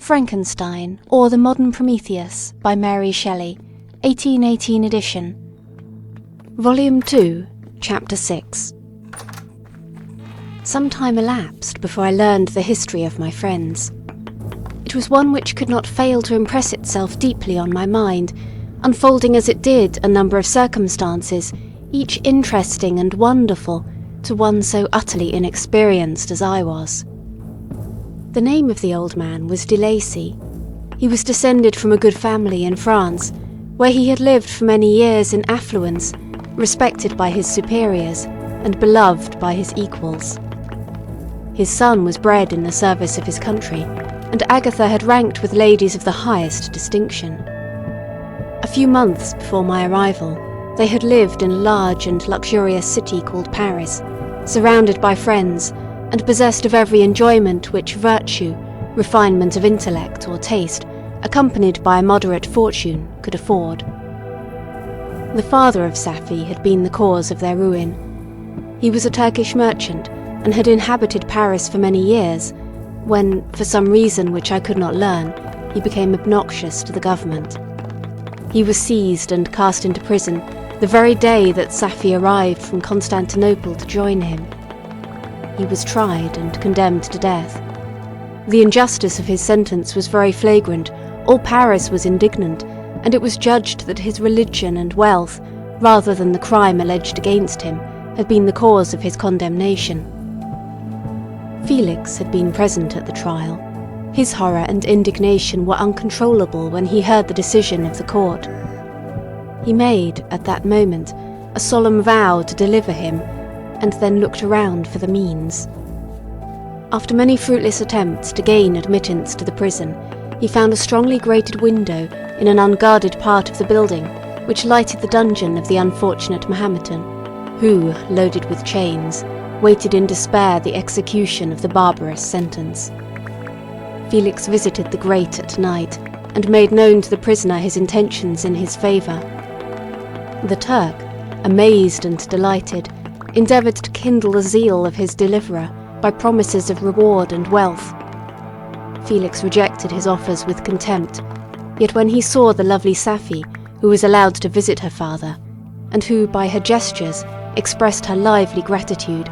Frankenstein, or The Modern Prometheus by Mary Shelley, 1818 edition. Vol.2 Ch.6. Some time elapsed before I learned the history of my friends. It was one which could not fail to impress itself deeply on my mind, unfolding as it did a number of circumstances, each interesting and wonderful to one so utterly inexperienced as I was. The name of the old man was de Lacy. He was descended from a good family in France, where he had lived for many years in affluence, respected by his superiors and beloved by his equals. His son was bred in the service of his country, and Agatha had ranked with ladies of the highest distinction. A few months before my arrival, they had lived in a large and luxurious city called Paris, surrounded by friends, and possessed of every enjoyment which virtue, refinement of intellect or taste, accompanied by a moderate fortune, could afford. The father of Safie had been the cause of their ruin. He was a Turkish merchant, and had inhabited Paris for many years, when, for some reason which I could not learn, he became obnoxious to the government. He was seized and cast into prison the very day that Safie arrived from Constantinople to join him. He was tried and condemned to death. The injustice of his sentence was very flagrant, all Paris was indignant, and it was judged that his religion and wealth, rather than the crime alleged against him, had been the cause of his condemnation. Felix had been present at the trial. His horror and indignation were uncontrollable when he heard the decision of the court. He made, at that moment, a solemn vow to deliver him, and then looked around for the means. After many fruitless attempts to gain admittance to the prison, he found a strongly grated window in an unguarded part of the building, which lighted the dungeon of the unfortunate Mahometan, who, loaded with chains, waited in despair the execution of the barbarous sentence. Felix visited the grate at night, and made known to the prisoner his intentions in his favour. The Turk, amazed and delighted, endeavoured to kindle the zeal of his deliverer by promises of reward and wealth. Felix rejected his offers with contempt, yet when he saw the lovely Safie, who was allowed to visit her father, and who, by her gestures, expressed her lively gratitude,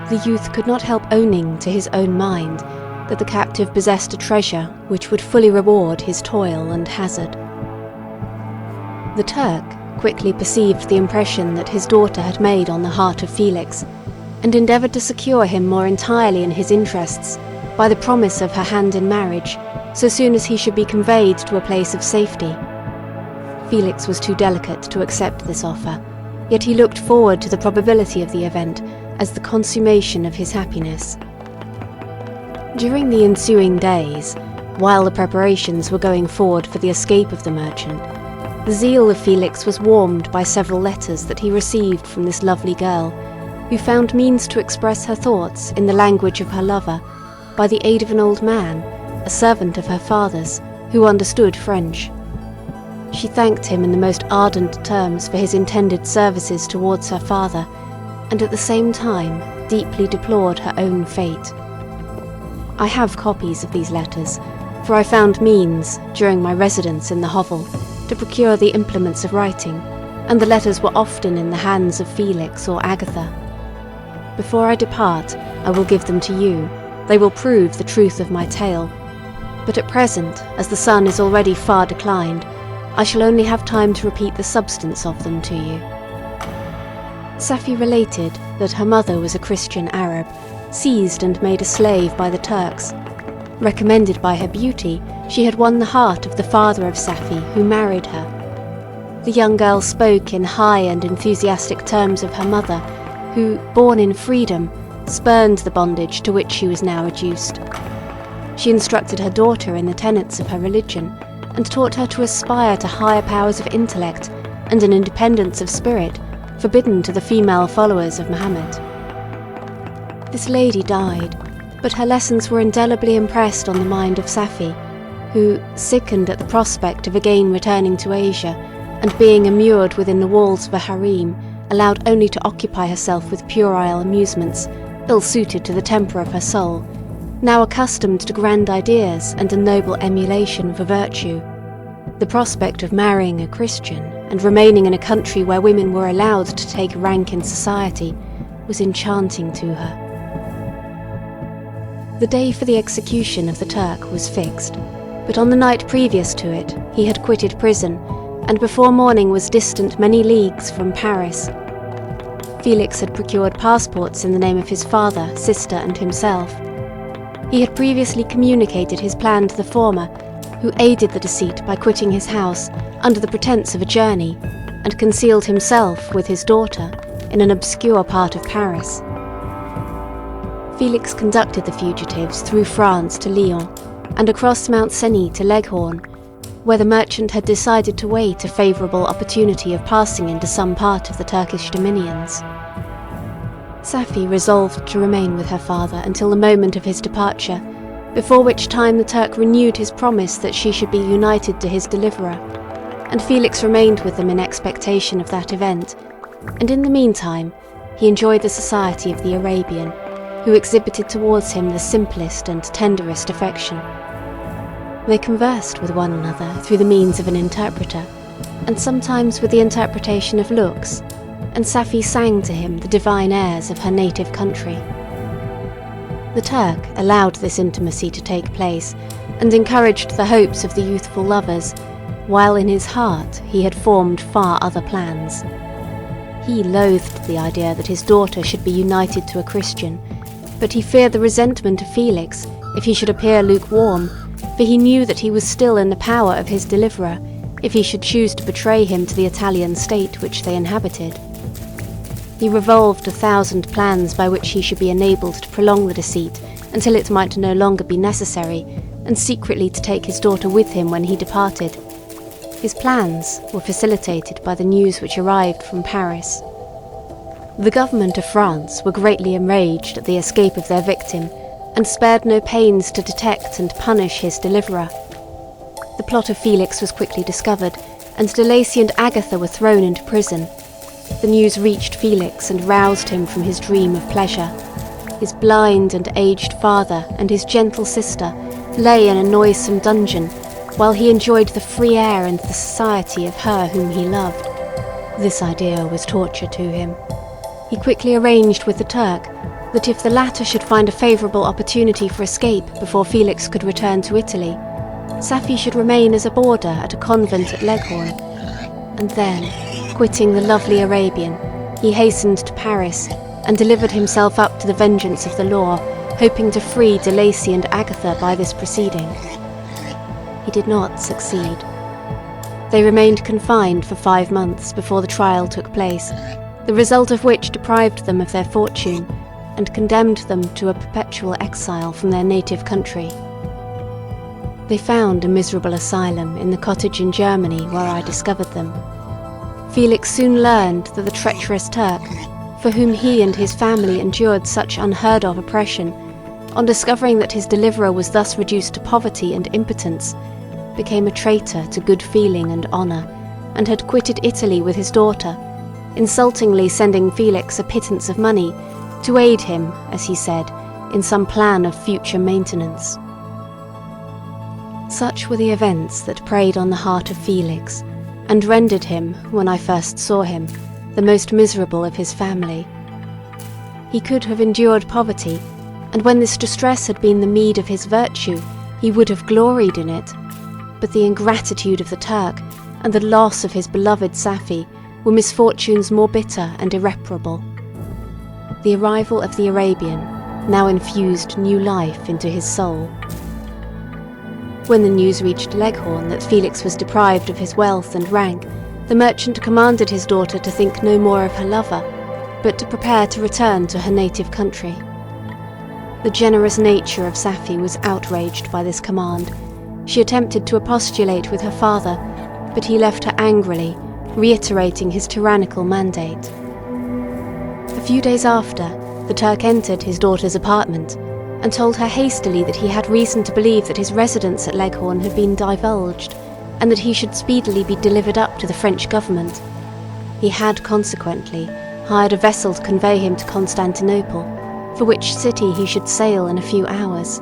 the youth could not help owning to his own mind that the captive possessed a treasure which would fully reward his toil and hazard. The Turk quickly perceived the impression that his daughter had made on the heart of Felix, and endeavoured to secure him more entirely in his interests by the promise of her hand in marriage so soon as he should be conveyed to a place of safety. Felix was too delicate to accept this offer, yet he looked forward to the probability of the event as the consummation of his happiness. During the ensuing days, while the preparations were going forward for the escape of the merchant, the zeal of Felix was warmed by several letters that he received from this lovely girl, who found means to express her thoughts in the language of her lover by the aid of an old man, a servant of her father's, who understood French. She thanked him in the most ardent terms for his intended services towards her father, and at the same time deeply deplored her own fate. I have copies of these letters, for I found means, during my residence in the hovel, to procure the implements of writing, and the letters were often in the hands of Felix or Agatha. Before I depart, I will give them to you. They will prove the truth of my tale. But at present, as the sun is already far declined, I shall only have time to repeat the substance of them to you. Safie related that her mother was a Christian Arab, seized and made a slave by the Turks. Recommended by her beauty, she had won the heart of the father of Safie, who married her. The young girl spoke in high and enthusiastic terms of her mother, who, born in freedom, spurned the bondage to which she was now reduced. She instructed her daughter in the tenets of her religion, and taught her to aspire to higher powers of intellect and an independence of spirit forbidden to the female followers of Mohammed. This lady died, but her lessons were indelibly impressed on the mind of Safie, who, sickened at the prospect of again returning to Asia, and being immured within the walls of a harem, allowed only to occupy herself with puerile amusements, ill-suited to the temper of her soul, now accustomed to grand ideas and a noble emulation for virtue. The prospect of marrying a Christian and remaining in a country where women were allowed to take rank in society was enchanting to her. The day for the execution of the Turk was fixed, but on the night previous to it he had quitted prison and before morning was distant many leagues from Paris. Felix had procured passports in the name of his father, sister and himself. He had previously communicated his plan to the former, who aided the deceit by quitting his house under the pretence of a journey and concealed himself with his daughter in an obscure part of Paris. Felix conducted the fugitives through France to Lyon and across Mount Cenis to Leghorn, where the merchant had decided to wait a favourable opportunity of passing into some part of the Turkish dominions. Safi resolved to remain with her father until the moment of his departure, before which time the Turk renewed his promise that she should be united to his deliverer, and Felix remained with them in expectation of that event, and in the meantime he enjoyed the society of the Arabian, who exhibited towards him the simplest and tenderest affection. They conversed with one another through the means of an interpreter, and sometimes with the interpretation of looks, and Safi sang to him the divine airs of her native country. The Turk allowed this intimacy to take place, and encouraged the hopes of the youthful lovers, while in his heart he had formed far other plans. He loathed the idea that his daughter should be united to a Christian, but he feared the resentment of Felix if he should appear lukewarm, for he knew that he was still in the power of his deliverer if he should choose to betray him to the Italian state which they inhabited. He revolved 1,000 plans by which he should be enabled to prolong the deceit until it might no longer be necessary, and secretly to take his daughter with him when he departed. His plans were facilitated by the news which arrived from Paris. The government of France were greatly enraged at the escape of their victim, and spared no pains to detect and punish his deliverer. The plot of Felix was quickly discovered, and De Lacy and Agatha were thrown into prison. The news reached Felix and roused him from his dream of pleasure. His blind and aged father and his gentle sister lay in a noisome dungeon, while he enjoyed the free air and the society of her whom he loved. This idea was torture to him. He quickly arranged with the Turk that if the latter should find a favourable opportunity for escape before Felix could return to Italy, Safi should remain as a boarder at a convent at Leghorn, and then, quitting the lovely Arabian, he hastened to Paris and delivered himself up to the vengeance of the law, hoping to free De Lacy and Agatha by this proceeding. He did not succeed. They remained confined for 5 months before the trial took place, the result of which deprived them of their fortune and condemned them to a perpetual exile from their native country. They found a miserable asylum in the cottage in Germany where I discovered them. Felix soon learned that the treacherous Turk, for whom he and his family endured such unheard-of oppression, on discovering that his deliverer was thus reduced to poverty and impotence, became a traitor to good feeling and honour, and had quitted Italy with his daughter, insultingly sending Felix a pittance of money to aid him, as he said, in some plan of future maintenance. Such were the events that preyed on the heart of Felix, and rendered him, when I first saw him, the most miserable of his family. He could have endured poverty, and when this distress had been the meed of his virtue, he would have gloried in it, but the ingratitude of the Turk and the loss of his beloved Safi were misfortunes more bitter and irreparable. The arrival of the Arabian now infused new life into his soul. When the news reached Leghorn that Felix was deprived of his wealth and rank, the merchant commanded his daughter to think no more of her lover, but to prepare to return to her native country. The generous nature of Safi was outraged by this command. She attempted to expostulate with her father, but he left her angrily, reiterating his tyrannical mandate. A few days after, the Turk entered his daughter's apartment and told her hastily that he had reason to believe that his residence at Leghorn had been divulged, and that he should speedily be delivered up to the French government. He had, consequently, hired a vessel to convey him to Constantinople, for which city he should sail in a few hours,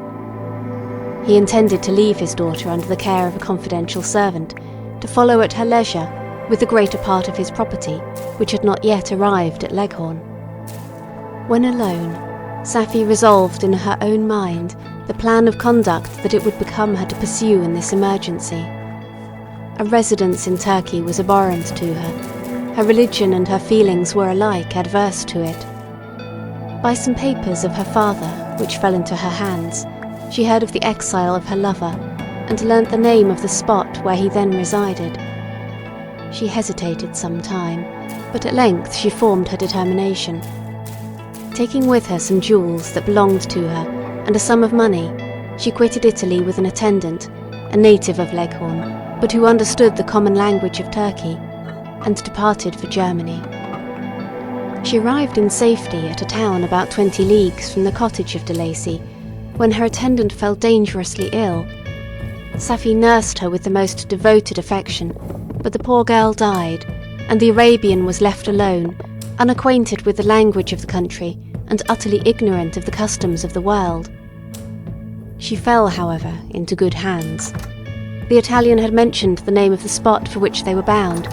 he intended to leave his daughter under the care of a confidential servant, to follow at her leisure with the greater part of his property, which had not yet arrived at Leghorn. When alone, Safie resolved in her own mind the plan of conduct that it would become her to pursue in this emergency. A residence in Turkey was abhorrent to her. Her religion and her feelings were alike adverse to it. By some papers of her father, which fell into her hands, she heard of the exile of her lover, and learnt the name of the spot where he then resided. She hesitated some time, but at length she formed her determination. Taking with her some jewels that belonged to her, and a sum of money, she quitted Italy with an attendant, a native of Leghorn, but who understood the common language of Turkey, and departed for Germany. She arrived in safety at a town about 20 leagues from the cottage of de Lacy, when her attendant fell dangerously ill. Safie nursed her with the most devoted affection, but the poor girl died, and the Arabian was left alone, unacquainted with the language of the country and utterly ignorant of the customs of the world. She fell, however, into good hands. The Italian had mentioned the name of the spot for which they were bound,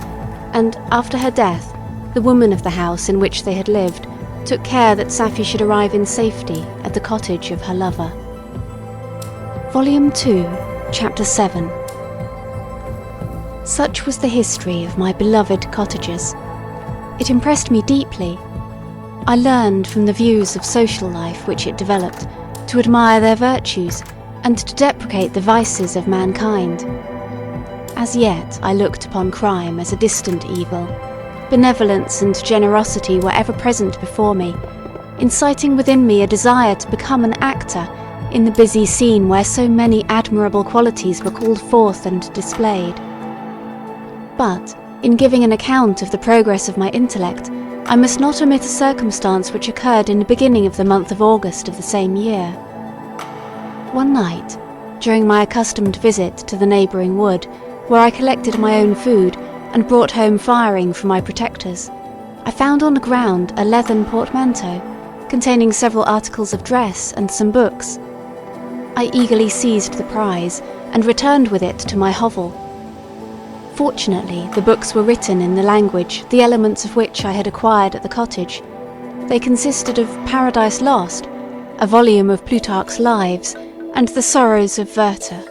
and after her death, the woman of the house in which they had lived took care that Safie should arrive in safety at the cottage of her lover. Vol.2 Ch.7. Such was the history of my beloved cottagers. It impressed me deeply. I learned from the views of social life which it developed to admire their virtues and to deprecate the vices of mankind. As yet I looked upon crime as a distant evil. Benevolence and generosity were ever present before me, inciting within me a desire to become an actor in the busy scene where so many admirable qualities were called forth and displayed. But, in giving an account of the progress of my intellect, I must not omit a circumstance which occurred in the beginning of the month of August of the same year. One night, during my accustomed visit to the neighbouring wood, where I collected my own food and brought home firing for my protectors, I found on the ground a leathern portmanteau containing several articles of dress and some books. I eagerly seized the prize and returned with it to my hovel. Fortunately, the books were written in the language, the elements of which I had acquired at the cottage. They consisted of Paradise Lost, a volume of Plutarch's Lives, and the Sorrows of Werther.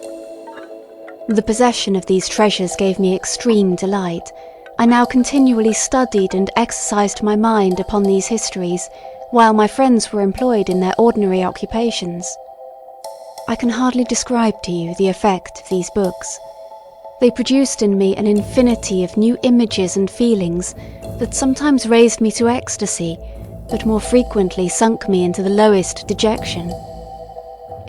The possession of these treasures gave me extreme delight. I now continually studied and exercised my mind upon these histories, while my friends were employed in their ordinary occupations. I can hardly describe to you the effect of these books. They produced in me an infinity of new images and feelings that sometimes raised me to ecstasy, but more frequently sunk me into the lowest dejection.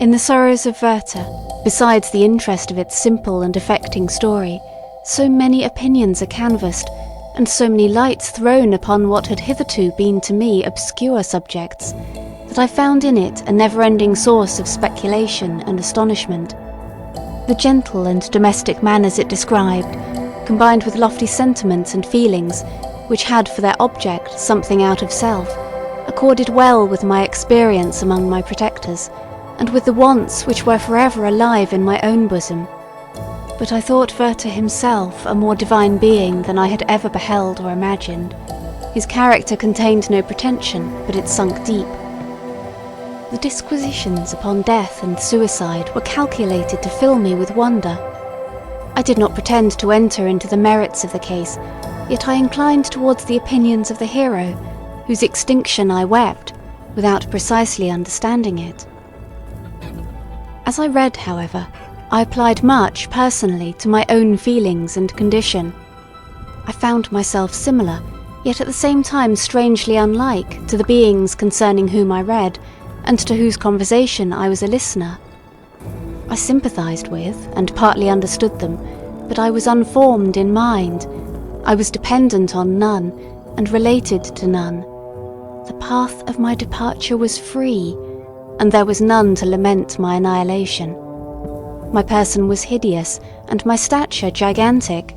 In the Sorrows of Werther, besides the interest of its simple and affecting story, so many opinions are canvassed, and so many lights thrown upon what had hitherto been to me obscure subjects, that I found in it a never-ending source of speculation and astonishment. The gentle and domestic manners it described, combined with lofty sentiments and feelings, which had for their object something out of self, accorded well with my experience among my protectors, and with the wants which were forever alive in my own bosom. But I thought Werther himself a more divine being than I had ever beheld or imagined. His character contained no pretension, but it sunk deep. The disquisitions upon death and suicide were calculated to fill me with wonder. I did not pretend to enter into the merits of the case, yet I inclined towards the opinions of the hero, whose extinction I wept, without precisely understanding it. As I read, however, I applied much personally to my own feelings and condition. I found myself similar, yet at the same time strangely unlike, to the beings concerning whom I read, and to whose conversation I was a listener. I sympathized with and partly understood them, but I was unformed in mind. I was dependent on none, and related to none. The path of my departure was free, and there was none to lament my annihilation. My person was hideous, and my stature gigantic.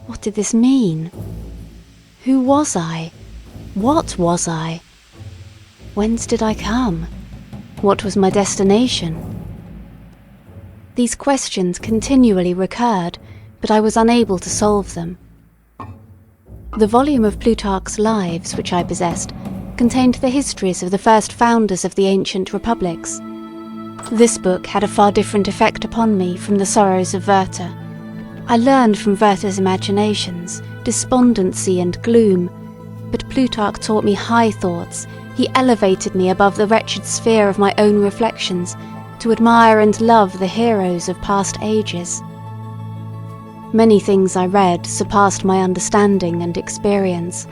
What did this mean? Who was I? What was I? Whence did I come? What was my destination? These questions continually recurred, but I was unable to solve them. The volume of Plutarch's Lives which I possessed contained the histories of the first founders of the ancient republics. This book had a far different effect upon me from the Sorrows of Werther. I learned from Werther's imaginations, despondency and gloom, but Plutarch taught me high thoughts. He elevated me above the wretched sphere of my own reflections to admire and love the heroes of past ages. Many things I read surpassed my understanding and experience.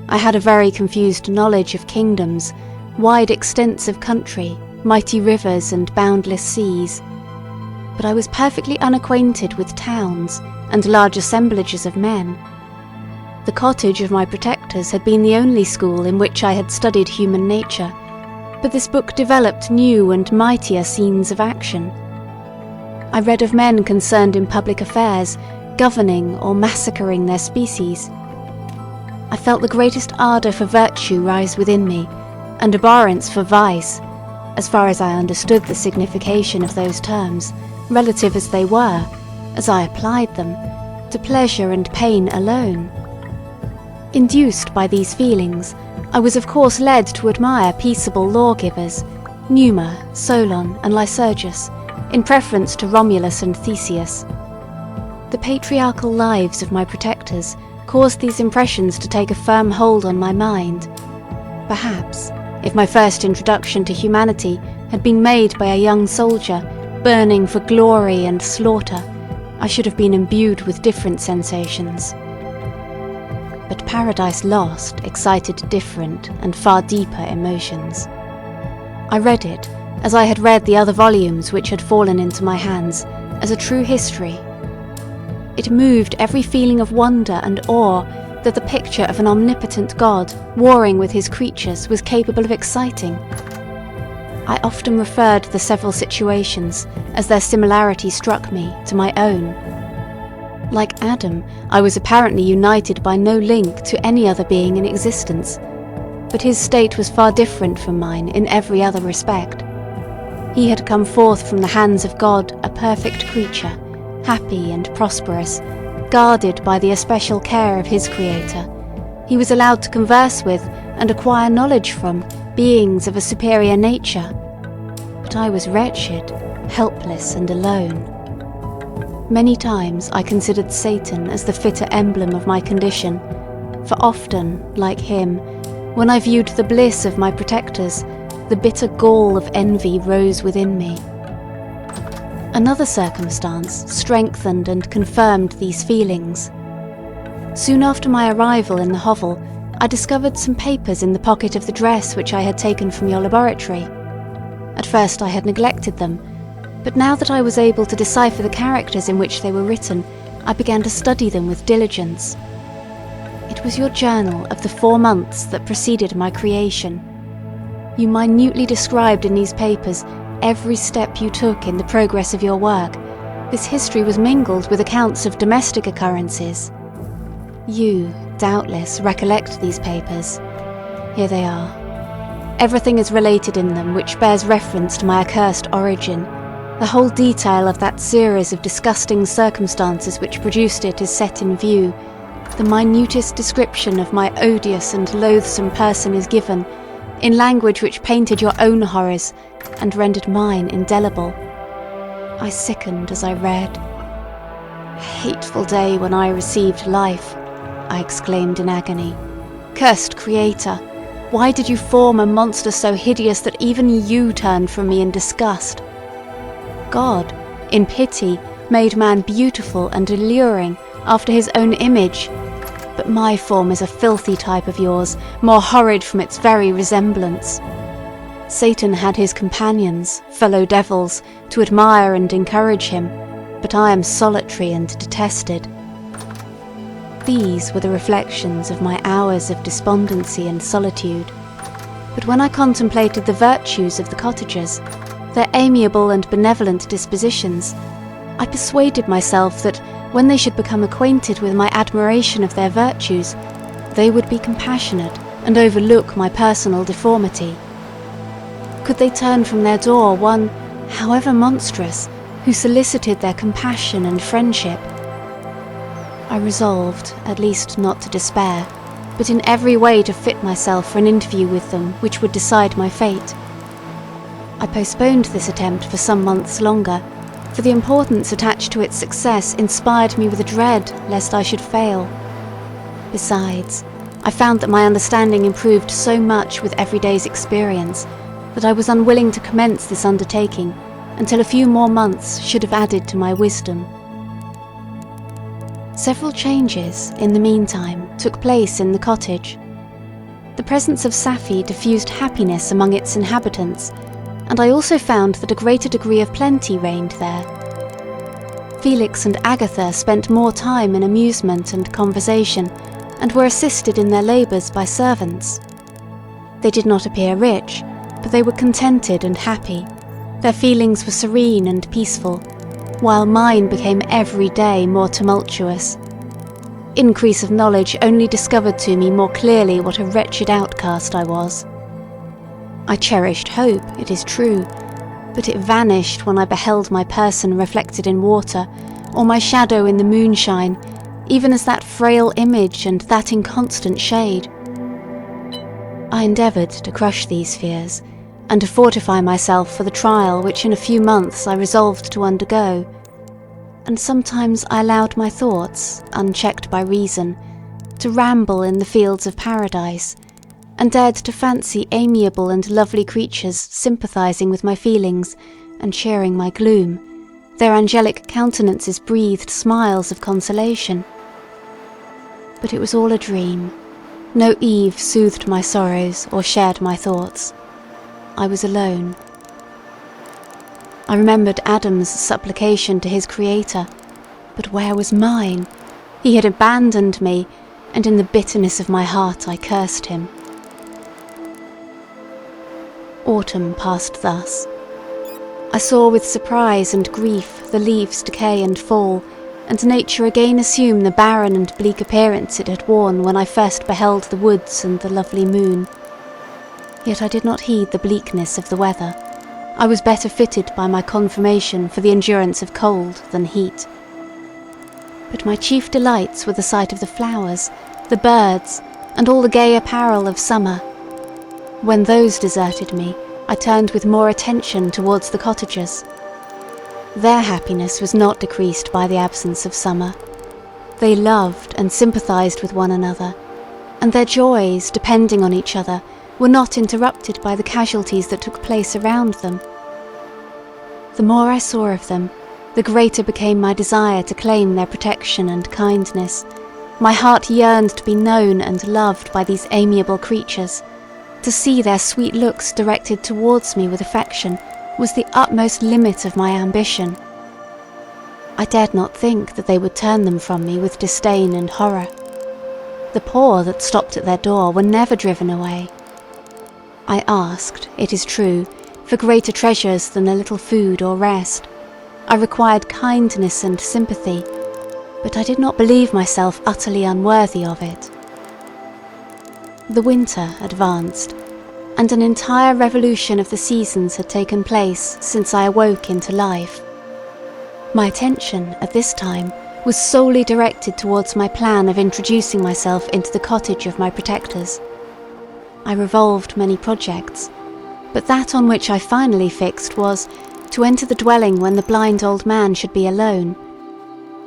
I had a very confused knowledge of kingdoms, wide extents of country, mighty rivers and boundless seas. But I was perfectly unacquainted with towns and large assemblages of men. The cottage of my protectors had been the only school in which I had studied human nature, but this book developed new and mightier scenes of action. I read of men concerned in public affairs, governing or massacring their species. I felt the greatest ardour for virtue rise within me, and abhorrence for vice, as far as I understood the signification of those terms, relative as they were, as I applied them, to pleasure and pain alone. Induced by these feelings, I was of course led to admire peaceable lawgivers, Numa, Solon and Lycurgus, in preference to Romulus and Theseus. The patriarchal lives of my protectors caused these impressions to take a firm hold on my mind. Perhaps, if my first introduction to humanity had been made by a young soldier burning for glory and slaughter, I should have been imbued with different sensations. But Paradise Lost excited different and far deeper emotions. I read it, as I had read the other volumes which had fallen into my hands, as a true history. It moved every feeling of wonder and awe that the picture of an omnipotent God warring with his creatures was capable of exciting. I often referred the several situations, as their similarity struck me, to my own. Like Adam, I was apparently united by no link to any other being in existence, but his state was far different from mine in every other respect. He had come forth from the hands of God a perfect creature, happy and prosperous, guarded by the especial care of his Creator. He was allowed to converse with and acquire knowledge from beings of a superior nature. But I was wretched, helpless and alone. Many times I considered Satan as the fitter emblem of my condition, for often, like him, when I viewed the bliss of my protectors, the bitter gall of envy rose within me. Another circumstance strengthened and confirmed these feelings. Soon after my arrival in the hovel, I discovered some papers in the pocket of the dress which I had taken from your laboratory. At first I had neglected them, but now that I was able to decipher the characters in which they were written, I began to study them with diligence. It was your journal of the 4 months that preceded my creation. You minutely described in these papers every step you took in the progress of your work. This history was mingled with accounts of domestic occurrences. You, doubtless, recollect these papers. Here they are. Everything is related in them which bears reference to my accursed origin. The whole detail of that series of disgusting circumstances which produced it is set in view. The minutest description of my odious and loathsome person is given, in language which painted your own horrors and rendered mine indelible. I sickened as I read. "Hateful day when I received life," I exclaimed in agony. "Cursed Creator, why did you form a monster so hideous that even you turned from me in disgust? God, in pity, made man beautiful and alluring after his own image, but my form is a filthy type of yours, more horrid from its very resemblance. Satan had his companions, fellow devils, to admire and encourage him, but I am solitary and detested." These were the reflections of my hours of despondency and solitude. But when I contemplated the virtues of the cottagers, their amiable and benevolent dispositions, I persuaded myself that when they should become acquainted with my admiration of their virtues, they would be compassionate and overlook my personal deformity. Could they turn from their door one, however monstrous, who solicited their compassion and friendship. I resolved, at least not to despair, but in every way to fit myself for an interview with them which would decide my fate. I postponed this attempt for some months longer, for the importance attached to its success inspired me with a dread lest I should fail. Besides, I found that my understanding improved so much with every day's experience that I was unwilling to commence this undertaking until a few more months should have added to my wisdom. Several changes, in the meantime, took place in the cottage. The presence of Safi diffused happiness among its inhabitants, and I also found that a greater degree of plenty reigned there. Felix and Agatha spent more time in amusement and conversation, and were assisted in their labours by servants. They did not appear rich, but they were contented and happy. Their feelings were serene and peaceful, while mine became every day more tumultuous. Increase of knowledge only discovered to me more clearly what a wretched outcast I was. I cherished hope, it is true, but it vanished when I beheld my person reflected in water, or my shadow in the moonshine, even as that frail image and that inconstant shade. I endeavoured to crush these fears, and to fortify myself for the trial which in a few months I resolved to undergo, and sometimes I allowed my thoughts, unchecked by reason, to ramble in the fields of paradise, and dared to fancy amiable and lovely creatures sympathizing with my feelings and sharing my gloom. Their angelic countenances breathed smiles of consolation. But it was all a dream. No Eve soothed my sorrows or shared my thoughts. I was alone. I remembered Adam's supplication to his Creator, but where was mine? He had abandoned me, and in the bitterness of my heart I cursed him. Autumn passed thus. I saw with surprise and grief the leaves decay and fall, and nature again assume the barren and bleak appearance it had worn when I first beheld the woods and the lovely moon. Yet I did not heed the bleakness of the weather. I was better fitted by my conformation for the endurance of cold than heat. But my chief delights were the sight of the flowers, the birds, and all the gay apparel of summer. When those deserted me, I turned with more attention towards the cottagers. Their happiness was not decreased by the absence of summer. They loved and sympathized with one another, and their joys, depending on each other, were not interrupted by the casualties that took place around them. The more I saw of them, the greater became my desire to claim their protection and kindness. My heart yearned to be known and loved by these amiable creatures. To see their sweet looks directed towards me with affection was the utmost limit of my ambition. I dared not think that they would turn them from me with disdain and horror. The poor that stopped at their door were never driven away. I asked, it is true, for greater treasures than a little food or rest. I required kindness and sympathy, but I did not believe myself utterly unworthy of it. The winter advanced, and an entire revolution of the seasons had taken place since I awoke into life. My attention, at this time, was solely directed towards my plan of introducing myself into the cottage of my protectors. I revolved many projects, but that on which I finally fixed was to enter the dwelling when the blind old man should be alone.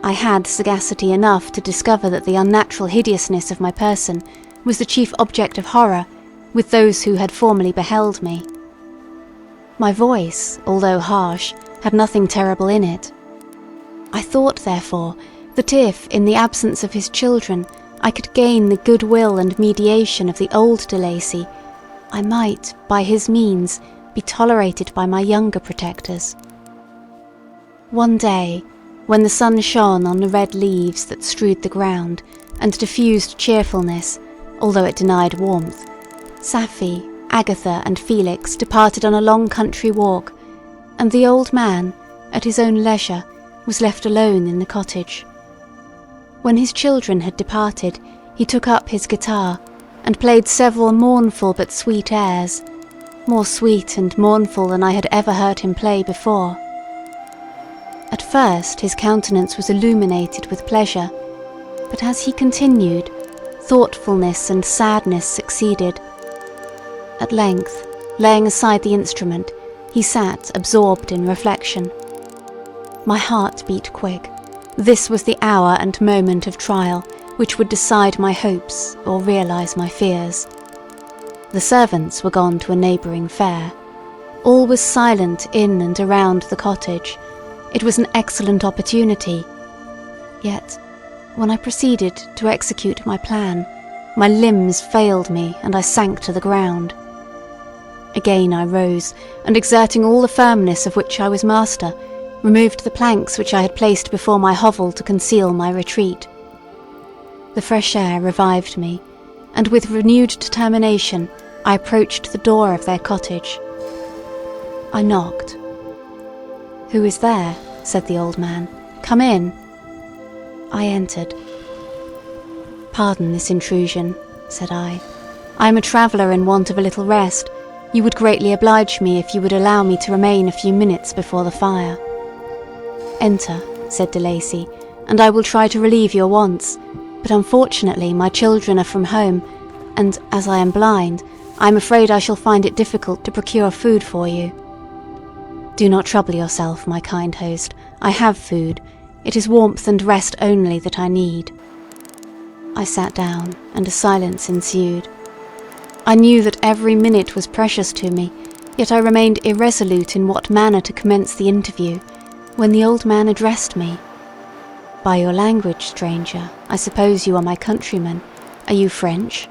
I had sagacity enough to discover that the unnatural hideousness of my person was the chief object of horror with those who had formerly beheld me. My voice, although harsh, had nothing terrible in it. I thought, therefore, that if, in the absence of his children, I could gain the goodwill and mediation of the old De Lacy, I might, by his means, be tolerated by my younger protectors. One day, when the sun shone on the red leaves that strewed the ground and diffused cheerfulness, although it denied warmth, Safi, Agatha, and Felix departed on a long country walk, and the old man, at his own leisure, was left alone in the cottage. When his children had departed, he took up his guitar and played several mournful but sweet airs, more sweet and mournful than I had ever heard him play before. first his countenance was illuminated with pleasure, but as he continued, thoughtfulness and sadness succeeded. At length, laying aside the instrument, he sat absorbed in reflection. My heart beat quick. This was the hour and moment of trial which would decide my hopes or realize my fears. The servants were gone to a neighbouring fair. All was silent in and around the cottage. It was an excellent opportunity. Yet, when I proceeded to execute my plan, my limbs failed me and I sank to the ground. Again I rose, and exerting all the firmness of which I was master, removed the planks which I had placed before my hovel to conceal my retreat. The fresh air revived me, and with renewed determination I approached the door of their cottage. I knocked. "Who is there?" said the old man. "Come in." I entered. "Pardon this intrusion," said I. "I am a traveller in want of a little rest. You would greatly oblige me if you would allow me to remain a few minutes before the fire." "Enter," said de Lacy, "and I will try to relieve your wants, but unfortunately my children are from home, and as I am blind, I am afraid I shall find it difficult to procure food for you." "Do not trouble yourself, my kind host. I have food. It is warmth and rest only that I need." I sat down, and a silence ensued. I knew that every minute was precious to me, yet I remained irresolute in what manner to commence the interview, when the old man addressed me. "By your language, stranger, I suppose you are my countryman. Are you French?"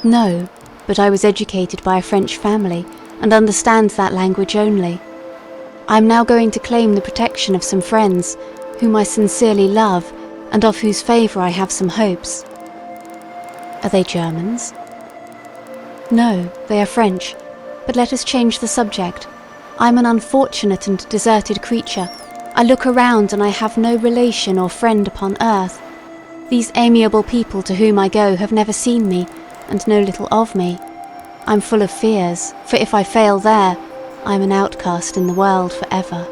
"No, but I was educated by a French family, and understand that language only. I am now going to claim the protection of some friends, whom I sincerely love, and of whose favour I have some hopes." "Are they Germans?" "No, they are French, but let us change the subject. I am an unfortunate and deserted creature. I look around and I have no relation or friend upon earth. These amiable people to whom I go have never seen me, and know little of me. I am full of fears, for if I fail there, I am an outcast in the world forever."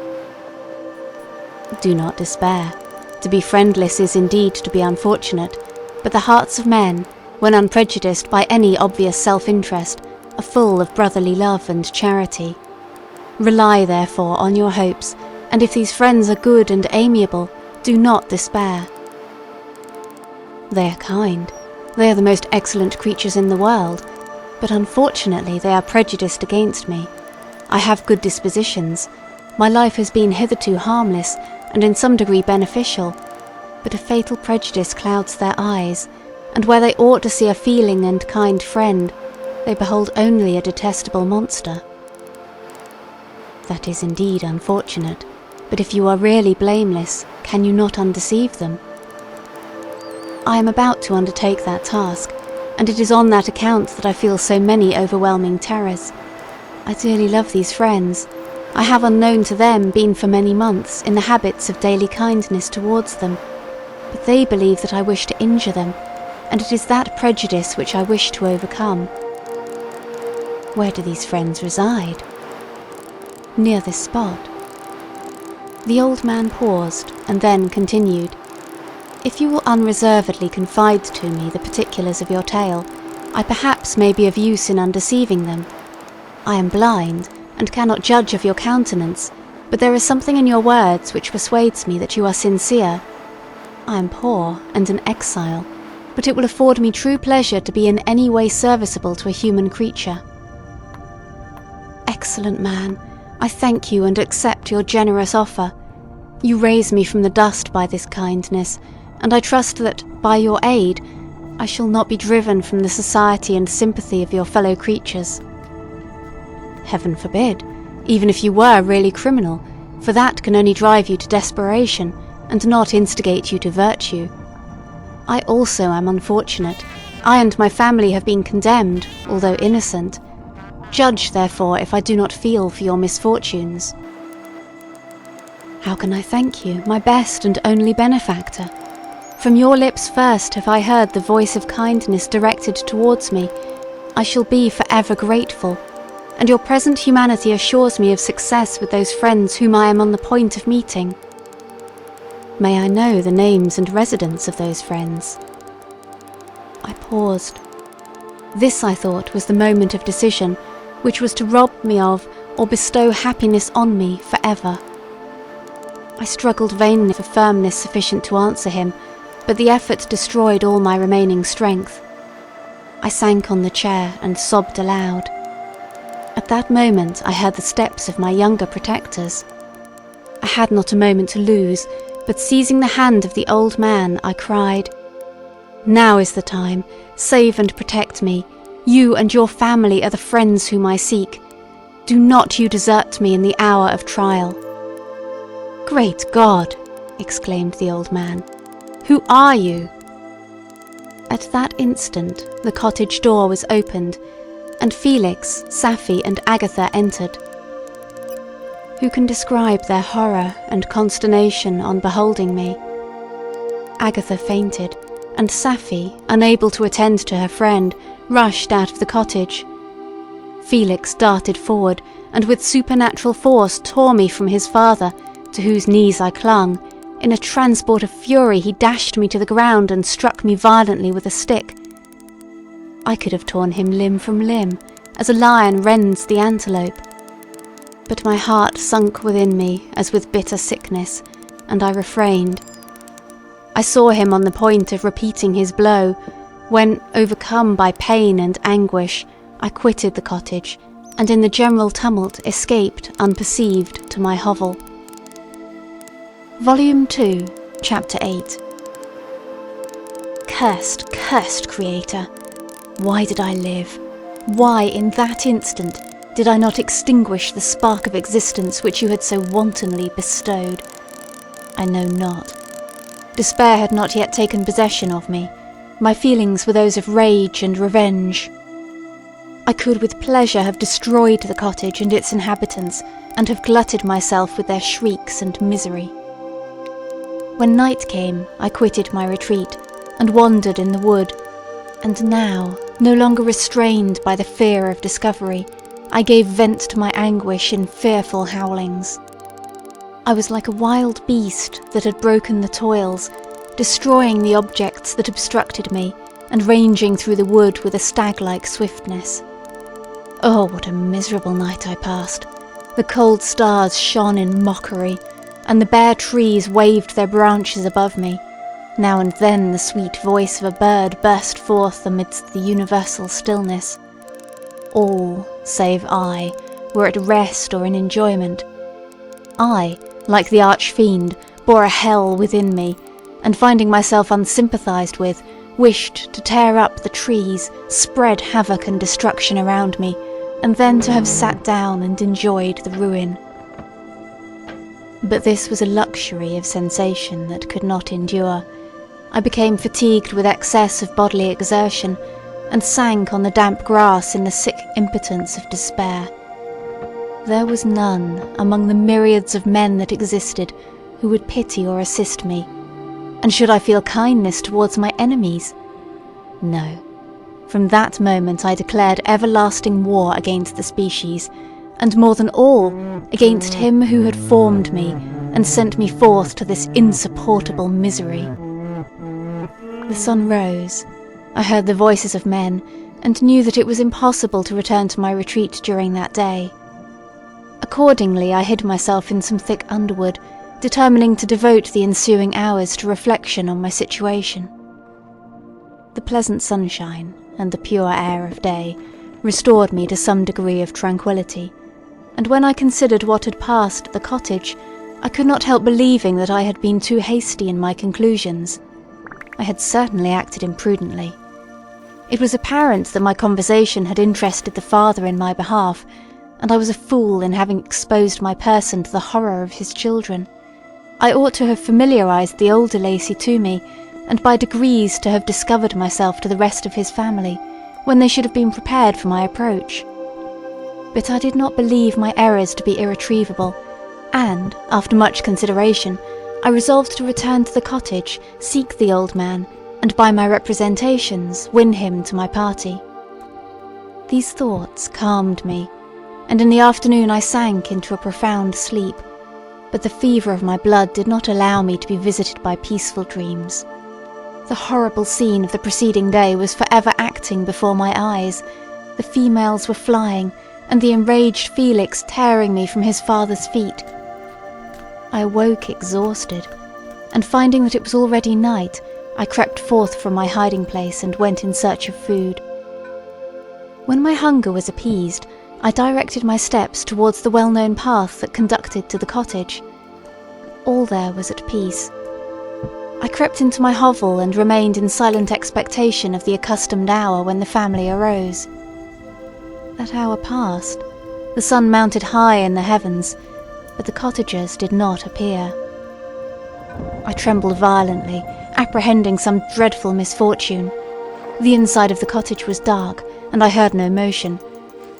"Do not despair. To be friendless is indeed to be unfortunate, but the hearts of men, when unprejudiced by any obvious self-interest, are full of brotherly love and charity. Rely, therefore, on your hopes, and if these friends are good and amiable, do not despair." "They are kind. They are the most excellent creatures in the world, but unfortunately they are prejudiced against me. I have good dispositions. My life has been hitherto harmless, and in some degree beneficial, but a fatal prejudice clouds their eyes, and where they ought to see a feeling and kind friend, they behold only a detestable monster." "That is indeed unfortunate, but if you are really blameless, can you not undeceive them?" "I am about to undertake that task, and it is on that account that I feel so many overwhelming terrors. I dearly love these friends. I have, unknown to them, been for many months in the habits of daily kindness towards them, but they believe that I wish to injure them, and it is that prejudice which I wish to overcome." "Where do these friends reside?" "Near this spot." The old man paused, and then continued. "If you will unreservedly confide to me the particulars of your tale, I perhaps may be of use in undeceiving them. I am blind, and cannot judge of your countenance, but there is something in your words which persuades me that you are sincere. I am poor and an exile, but it will afford me true pleasure to be in any way serviceable to a human creature." "Excellent man, I thank you and accept your generous offer. You raise me from the dust by this kindness, and I trust that, by your aid, I shall not be driven from the society and sympathy of your fellow creatures." "Heaven forbid, even if you were really criminal, for that can only drive you to desperation, and not instigate you to virtue. I also am unfortunate. I and my family have been condemned, although innocent. Judge, therefore, if I do not feel for your misfortunes." "How can I thank you, my best and only benefactor? From your lips first have I heard the voice of kindness directed towards me. I shall be forever grateful, and your present humanity assures me of success with those friends whom I am on the point of meeting. may I know the names and residence of those friends? I paused. This, I thought, was the moment of decision, which was to rob me of or bestow happiness on me forever. I struggled vainly for firmness sufficient to answer him, but the effort destroyed all my remaining strength. I sank on the chair and sobbed aloud. At that moment I heard the steps of my younger protectors. I had not a moment to lose, but seizing the hand of the old man, I cried, "Now is the time. Save and protect me. You and your family are the friends whom I seek. Do not you desert me in the hour of trial." "Great God!" exclaimed the old man. "Who are you?" At that instant the cottage door was opened, and Felix, Safie and Agatha entered. Who can describe their horror and consternation on beholding me? Agatha fainted, and Safie, unable to attend to her friend, rushed out of the cottage. Felix darted forward, and with supernatural force tore me from his father, to whose knees I clung. In a transport of fury he dashed me to the ground and struck me violently with a stick. I could have torn him limb from limb, as a lion rends the antelope. But my heart sunk within me as with bitter sickness, and I refrained. I saw him on the point of repeating his blow, when, overcome by pain and anguish, I quitted the cottage, and in the general tumult escaped unperceived to my hovel. Vol.2 Ch.8. Cursed Creator! Why did I live? Why, in that instant, did I not extinguish the spark of existence which you had so wantonly bestowed? I know not. Despair had not yet taken possession of me. My feelings were those of rage and revenge. I could with pleasure have destroyed the cottage and its inhabitants, and have glutted myself with their shrieks and misery. When night came, I quitted my retreat, and wandered in the wood, and now, no longer restrained by the fear of discovery, I gave vent to my anguish in fearful howlings. I was like a wild beast that had broken the toils, destroying the objects that obstructed me, and ranging through the wood with a stag-like swiftness. Oh, what a miserable night I passed! The cold stars shone in mockery, and the bare trees waved their branches above me. Now and then the sweet voice of a bird burst forth amidst the universal stillness. All, save I, were at rest or in enjoyment. I, like the arch-fiend, bore a hell within me, and finding myself unsympathized with, wished to tear up the trees, spread havoc and destruction around me, and then to have sat down and enjoyed the ruin. But this was a luxury of sensation that could not endure. I became fatigued with excess of bodily exertion, and sank on the damp grass in the sick impotence of despair. There was none among the myriads of men that existed who would pity or assist me, and should I feel kindness towards my enemies? No. From that moment I declared everlasting war against the species, and more than all, against him who had formed me and sent me forth to this insupportable misery. The sun rose. I heard the voices of men, and knew that it was impossible to return to my retreat during that day. Accordingly, I hid myself in some thick underwood, determining to devote the ensuing hours to reflection on my situation. The pleasant sunshine and the pure air of day restored me to some degree of tranquillity, and when I considered what had passed at the cottage, I could not help believing that I had been too hasty in my conclusions. I had certainly acted imprudently. It was apparent that my conversation had interested the father in my behalf, and I was a fool in having exposed my person to the horror of his children. I ought to have familiarized the older Lacey to me, and by degrees to have discovered myself to the rest of his family, when they should have been prepared for my approach. But I did not believe my errors to be irretrievable, and, after much consideration, I resolved to return to the cottage, seek the old man, and by my representations win him to my party. These thoughts calmed me, and in the afternoon I sank into a profound sleep. But the fever of my blood did not allow me to be visited by peaceful dreams. The horrible scene of the preceding day was forever acting before my eyes. The females were flying, and the enraged Felix tearing me from his father's feet. I awoke exhausted, and finding that it was already night, I crept forth from my hiding place and went in search of food. When my hunger was appeased, I directed my steps towards the well-known path that conducted to the cottage. All there was at peace. I crept into my hovel and remained in silent expectation of the accustomed hour when the family arose. That hour passed. The sun mounted high in the heavens, but the cottagers did not appear. I trembled violently, apprehending some dreadful misfortune. The inside of the cottage was dark, and I heard no motion.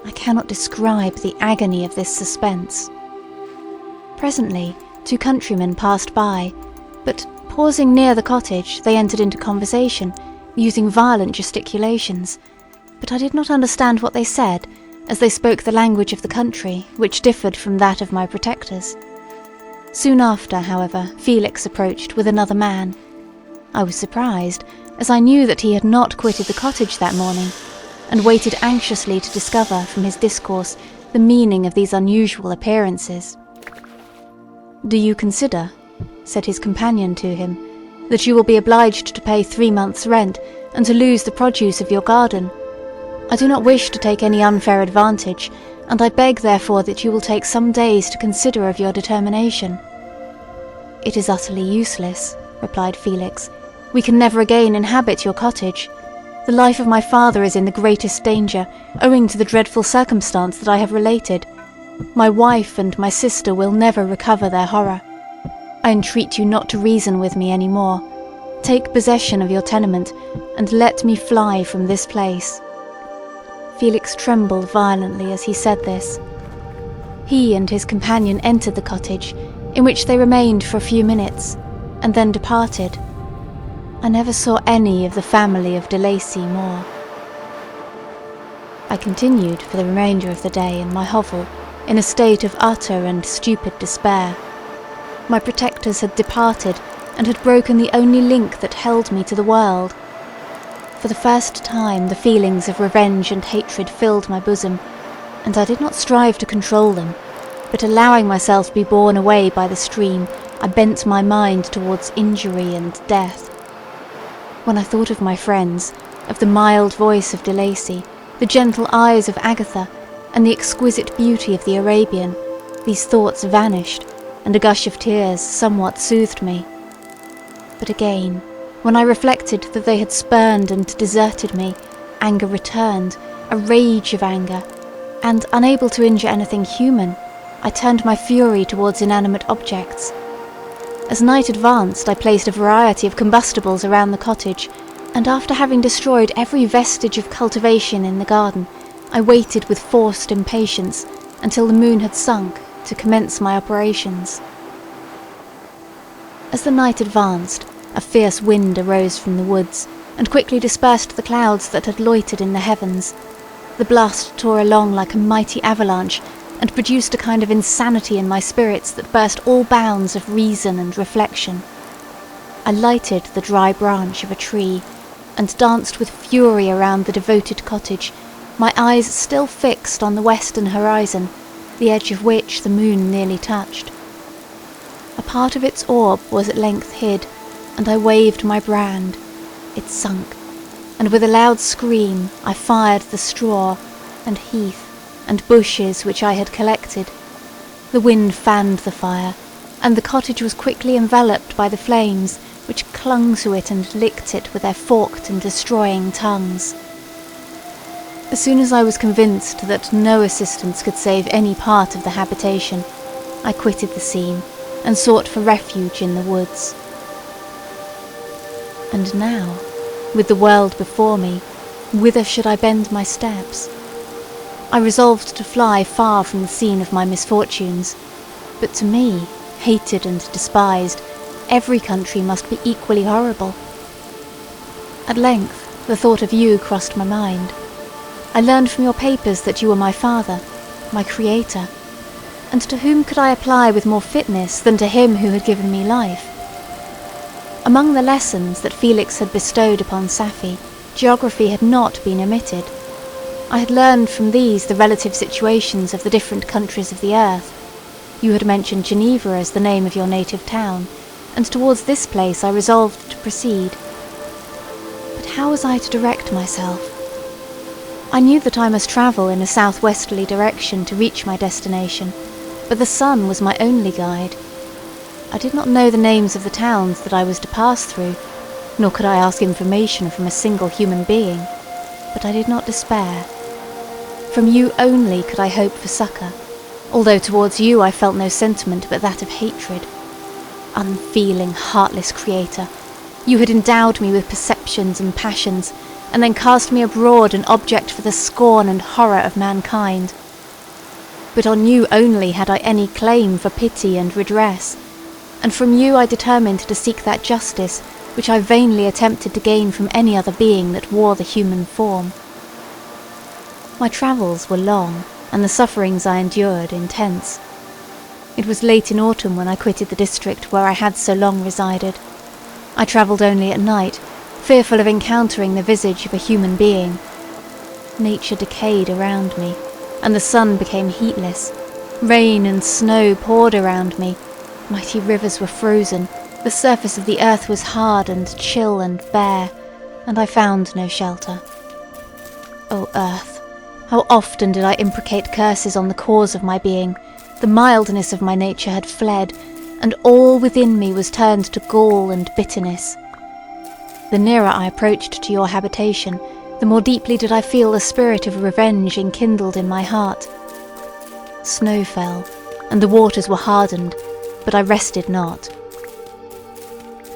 I cannot describe the agony of this suspense. Presently, 2 countrymen passed by, but pausing near the cottage, they entered into conversation, using violent gesticulations, but I did not understand what they said, as they spoke the language of the country, which differed from that of my protectors. Soon after, however, Felix approached with another man. I was surprised, as I knew that he had not quitted the cottage that morning, and waited anxiously to discover from his discourse the meaning of these unusual appearances. "Do you consider," said his companion to him, "that you will be obliged to pay 3 months' rent, and to lose the produce of your garden? I do not wish to take any unfair advantage, and I beg therefore that you will take some days to consider of your determination." "It is utterly useless," replied Felix. "We can never again inhabit your cottage. The life of my father is in the greatest danger, owing to the dreadful circumstance that I have related. My wife and my sister will never recover their horror. I entreat you not to reason with me any more. Take possession of your tenement, and let me fly from this place." Felix trembled violently as he said this. He and his companion entered the cottage, in which they remained for a few minutes, and then departed. I never saw any of the family of de Lacy more. I continued for the remainder of the day in my hovel, in a state of utter and stupid despair. My protectors had departed, and had broken the only link that held me to the world. For the first time the feelings of revenge and hatred filled my bosom, and I did not strive to control them, but allowing myself to be borne away by the stream, I bent my mind towards injury and death. When I thought of my friends, of the mild voice of de Lacy, the gentle eyes of Agatha, and the exquisite beauty of the Arabian, these thoughts vanished, and a gush of tears somewhat soothed me. But again, when I reflected that they had spurned and deserted me, anger returned, a rage of anger, and, unable to injure anything human, I turned my fury towards inanimate objects. As night advanced, I placed a variety of combustibles around the cottage, and after having destroyed every vestige of cultivation in the garden, I waited with forced impatience until the moon had sunk to commence my operations. As the night advanced, a fierce wind arose from the woods, and quickly dispersed the clouds that had loitered in the heavens. The blast tore along like a mighty avalanche, and produced a kind of insanity in my spirits that burst all bounds of reason and reflection. I lighted the dry branch of a tree, and danced with fury around the devoted cottage, my eyes still fixed on the western horizon, the edge of which the moon nearly touched. A part of its orb was at length hid, and I waved my brand. It sunk, and with a loud scream I fired the straw, and heath, and bushes which I had collected. The wind fanned the fire, and the cottage was quickly enveloped by the flames, which clung to it and licked it with their forked and destroying tongues. As soon as I was convinced that no assistance could save any part of the habitation, I quitted the scene, and sought for refuge in the woods. And now, with the world before me, whither should I bend my steps? I resolved to fly far from the scene of my misfortunes, but to me, hated and despised, every country must be equally horrible. At length, the thought of you crossed my mind. I learned from your papers that you were my father, my creator. and to whom could I apply with more fitness than to him who had given me life? Among the lessons that Felix had bestowed upon Safie, geography had not been omitted. I had learned from these the relative situations of the different countries of the earth. You had mentioned Geneva as the name of your native town, and towards this place I resolved to proceed. But how was I to direct myself? I knew that I must travel in a southwesterly direction to reach my destination, but the sun was my only guide. I did not know the names of the towns that I was to pass through, nor could I ask information from a single human being, but I did not despair. From you only could I hope for succour, although towards you I felt no sentiment but that of hatred. Unfeeling, heartless creator, you had endowed me with perceptions and passions, and then cast me abroad an object for the scorn and horror of mankind. But on you only had I any claim for pity and redress, and from you I determined to seek that justice which I vainly attempted to gain from any other being that wore the human form. My travels were long, and the sufferings I endured intense. It was late in autumn when I quitted the district where I had so long resided. I travelled only at night, fearful of encountering the visage of a human being. Nature decayed around me, and the sun became heatless. Rain and snow poured around me. Mighty rivers were frozen. The surface of the earth was hard and chill and bare, and I found no shelter. O earth, how often did I imprecate curses on the cause of my being. The mildness of my nature had fled, and all within me was turned to gall and bitterness. The nearer I approached to your habitation, the more deeply did I feel the spirit of revenge enkindled in my heart. Snow fell, and the waters were hardened, but I rested not.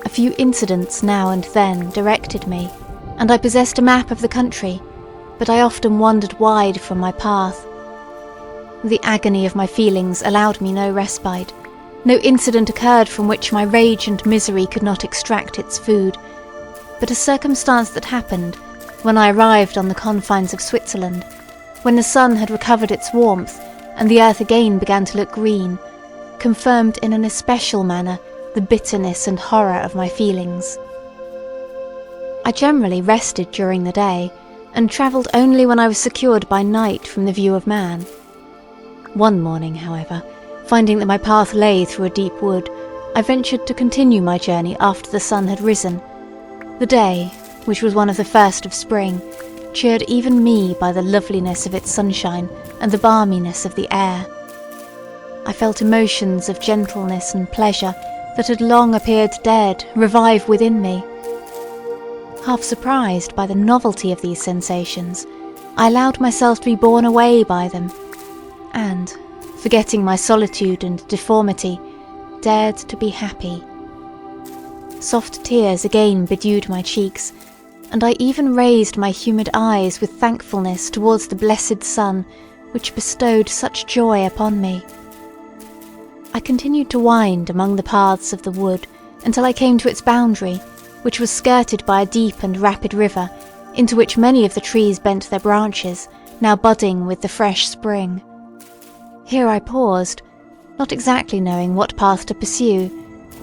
A few incidents now and then directed me, and I possessed a map of the country, but I often wandered wide from my path. The agony of my feelings allowed me no respite. No incident occurred from which my rage and misery could not extract its food, but a circumstance that happened when I arrived on the confines of Switzerland, when the sun had recovered its warmth and the earth again began to look green, confirmed in an especial manner the bitterness and horror of my feelings. I generally rested during the day, and travelled only when I was secured by night from the view of man. One morning, however, finding that my path lay through a deep wood, I ventured to continue my journey after the sun had risen. The day, which was one of the first of spring, cheered even me by the loveliness of its sunshine and the balminess of the air. I felt emotions of gentleness and pleasure that had long appeared dead revive within me. Half surprised by the novelty of these sensations, I allowed myself to be borne away by them, and, forgetting my solitude and deformity, dared to be happy. Soft tears again bedewed my cheeks, and I even raised my humid eyes with thankfulness towards the blessed sun which bestowed such joy upon me. I continued to wind among the paths of the wood until I came to its boundary, which was skirted by a deep and rapid river, into which many of the trees bent their branches, now budding with the fresh spring. Here I paused, not exactly knowing what path to pursue,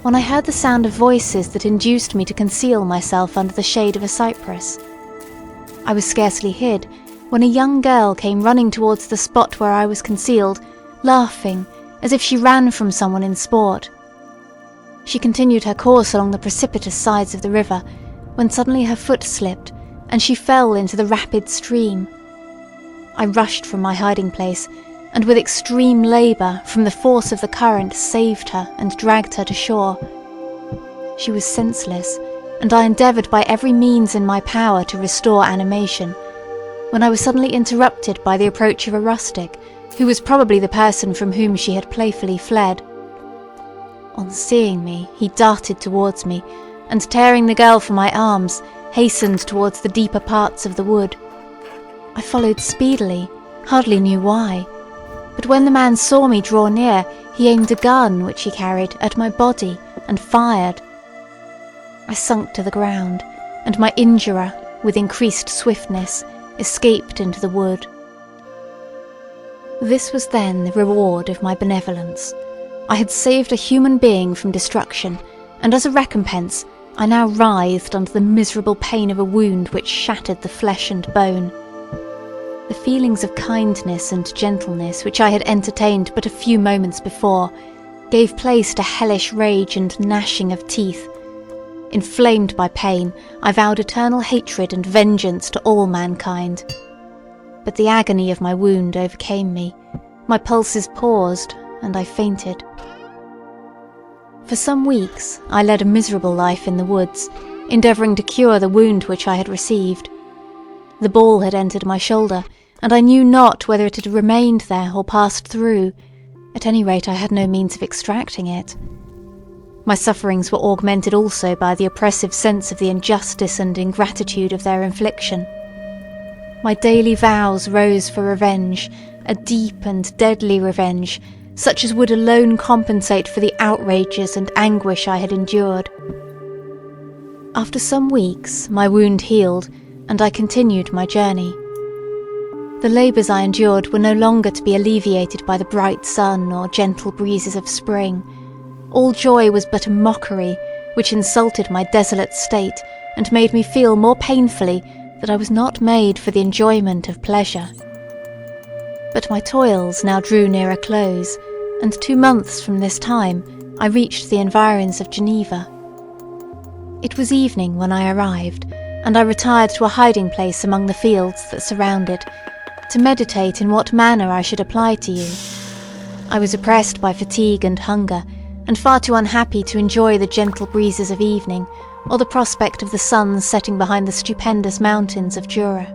when I heard the sound of voices that induced me to conceal myself under the shade of a cypress. I was scarcely hid, when a young girl came running towards the spot where I was concealed, laughing, as if she ran from someone in sport. She continued her course along the precipitous sides of the river, when suddenly her foot slipped, and she fell into the rapid stream. I rushed from my hiding place, and with extreme labour, from the force of the current, saved her and dragged her to shore. She was senseless, and I endeavoured by every means in my power to restore animation, when I was suddenly interrupted by the approach of a rustic, who was probably the person from whom she had playfully fled. On seeing me, he darted towards me, and tearing the girl from my arms, hastened towards the deeper parts of the wood. I followed speedily, hardly knew why, but when the man saw me draw near, he aimed a gun which he carried at my body and fired. I sunk to the ground, and my injurer, with increased swiftness, escaped into the wood. This was then the reward of my benevolence. I had saved a human being from destruction, and as a recompense, I now writhed under the miserable pain of a wound which shattered the flesh and bone. The feelings of kindness and gentleness which I had entertained but a few moments before gave place to hellish rage and gnashing of teeth. Inflamed by pain, I vowed eternal hatred and vengeance to all mankind. But the agony of my wound overcame me. My pulses paused, and I fainted. For some weeks, I led a miserable life in the woods, endeavouring to cure the wound which I had received. The ball had entered my shoulder, and I knew not whether it had remained there or passed through. At any rate, I had no means of extracting it. My sufferings were augmented also by the oppressive sense of the injustice and ingratitude of their infliction. My daily vows rose for revenge, a deep and deadly revenge, such as would alone compensate for the outrages and anguish I had endured. After some weeks, my wound healed, and I continued my journey. The labours I endured were no longer to be alleviated by the bright sun or gentle breezes of spring. All joy was but a mockery, which insulted my desolate state and made me feel more painfully that I was not made for the enjoyment of pleasure. But my toils now drew near a close, and 2 months from this time I reached the environs of Geneva. It was evening when I arrived, and I retired to a hiding place among the fields that surround it, to meditate in what manner I should apply to you. I was oppressed by fatigue and hunger, and far too unhappy to enjoy the gentle breezes of evening, or the prospect of the sun setting behind the stupendous mountains of Jura.